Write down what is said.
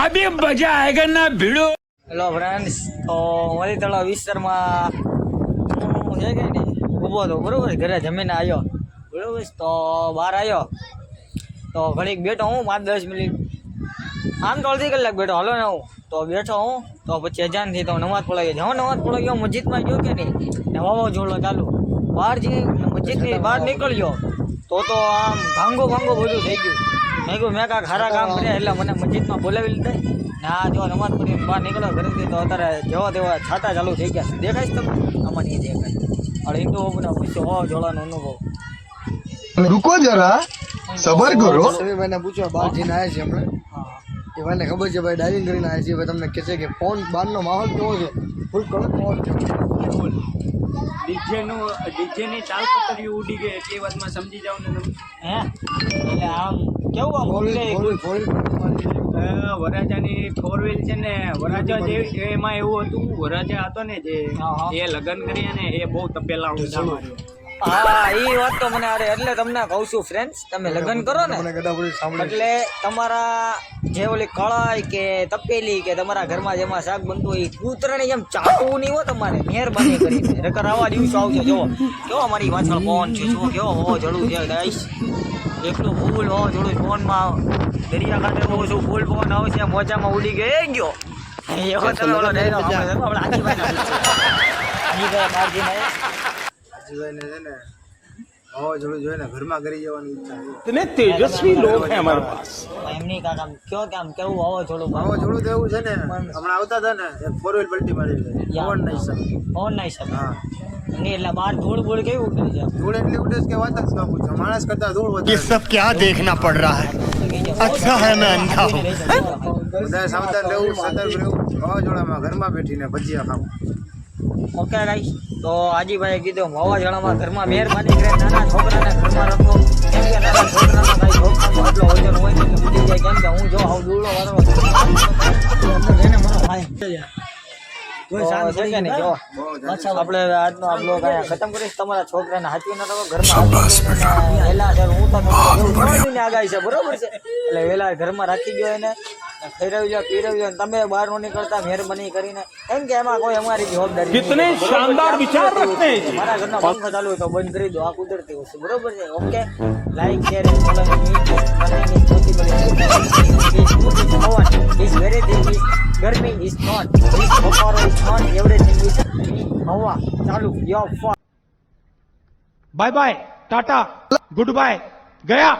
अभी मजा आएगा ना भिड़ो। હેલો ફ્રેન્ડ્સ, તો વળી તળાવ વિસ્તારમાં હું છે કે નહીં ઊભો હતો બરાબર, ઘરે જમીને આવ્યો બરાબર. તો બહાર આવ્યો તો ઘડીક બેઠો હું 5-10 મિનિટ, આમ તો અડધી કલાક બેઠો હાલો ને હું તો બેઠો હું. તો પછી અજાનથી તો નમાજ પડાવી ગયો, નમાજ પડાવી ગયો મસ્જિદમાં ગયો કે નહીં ને વાવાઝોડો ચાલુ, બહાર જે મસ્જિદની બહાર નીકળ્યો તો આમ ભાંગો બધું થઈ ગયું. મેં કહ્યું મેં કાંઈક સારા કામ કર્યા એટલે મને મસ્જિદમાં બોલાવી લીધા. ના જો નમાજ પડીને બહાર નીકળ્યો ઘરેથી તો અત્યારે જેવા તેવા છાતા ચાલુ થઈ ગયા. દેખાય છે તમને? આમાં નહીં દેખાય. અને હિન્દુ મને પૂછ્યો વાવાઝોડાનો અનુભવ. रुको जरा सबर करो. સમીર ભાઈને પૂછો, બહાર જઈને આવ્યા છે હમણાં. એ ભાઈને ખબર છે ભાઈ ડાઇવિંગ કરીને આવ્યા છે. ભાઈ તમને કહે છે કે ફોન બહારનો માહોલ કેવો છે? ફૂલ કડક માહોલ છે. ડીજેની તાલ પતરી ઉડી ગઈ એટલી વાતમાં સમજી જાવ ને તમે. હે એટલે આમ કેવું આમ વરાજાની 4 વ્હીલ છે ને, વરાજા જે એમાં એવું હતું, વરાજા હતો ને જે એ લગ્ન કર્યા ને એ બહુ તપેલા ઊંચા માર્યો. હા એ વાત તો મને અરે એટલે તમને કહું છું ફ્રેન્ડ્સ, તમે લગ્ન કરો ને એટલે તમારા જે ઓલી કળાઈ કે તપેલી કે તમારા ઘરમાં જેમાં શાક બનતું હોય કૂતરાની જેમ ચાટવું નહીં હોય તમારે, મહેરબાની કરીને. નકર આવા દિવસો આવજો. જુઓ કેવો અમારી પાછળ ફોન છે, જુઓ કેવો વાવાઝોડું છે ગાઈસ, એકલું ફૂલ વાવાઝોડું ફોનમાં. દરિયાકાંઠે બહુ શું ફૂલ ફોન આવશે, મોજામાં ઉડી ગયો એવો તમે ઓલો ડાયલોગ આપણે આજીભાઈને હાજીભાઈને છે ને વાવાઝોડું જોઈને ઘરમાં કરી જવાની ઈચ્છા છે. इतने तेजस्वी लोग हैं हमारे पास. એમની કાકા કયો કે આમ કેવું વાવાઝોડું વાવાઝોડું તો એવું છે ને, હમણાં આવતા હતા ને એક 4 વ્હીલ પલટી મારી છે. પવન નહીં સર. ફોન નહીં શકે. હા, નહીં એટલે બહાર ધૂળ કેવું ઉડે છે ધૂળ એટલી ઉડે છે કે વાત જ ન પૂછો. માણસ કરતા ધૂળ ये વધારે. सब क्या देखना पड़ रहा है? अच्छा है मैं अंधा हूँ. બધા સાવધાન રહેવું, સતર્ક રહેવું. વાવાઝોડામાં ઘરમાં બેઠીને ભજીયા ખાવું. ઓકે ગાઈસ, તો આજીભાઈએ કીધું વાવાઝોડામાં ઘરમાં મહેરબાની કરીને નાના છોકરાને ઘરમાં રાખો, કેમ કે નાના છોકરાનો કાંઈ છોકરાનો એટલો વજન હોય ને કે ઉડી જાય. કેમ કે હું જો આવું દૂરનો વાળો એને મને થાય તો છે કે નહીં. જો આપણે આજનો આ બ્લોગ અહીંયા ખતમ કરીશ. તમારા છોકરાને હાચવી ન રાખો, ઘરમાં વહેલા હું તો આગાહી છે બરોબર છે, એટલે વહેલા ઘરમાં રાખી ગયો એને ખવડાવજો પીરવજો. તમે બહાર નો નીકળતા મહેરબાની કરીને, કેમ કે એમાં કોઈ અમારી જવાબદારી कितने शानदार विचार रखते हैं जी. મારા ઘરના પંખો ચાલુ હોય તો બંધ કરી દો, આ કુદરતી વસ્તુ બરોબર છે. Okay, like share and follow is very thing is ગરમી ઇઝ નોટ ઇઝ બફારો ઇઝ નોટ એવરીથિંગ ઇઝ હવા ચાલુ your phone. Bye bye, ta ta, good bye, गया.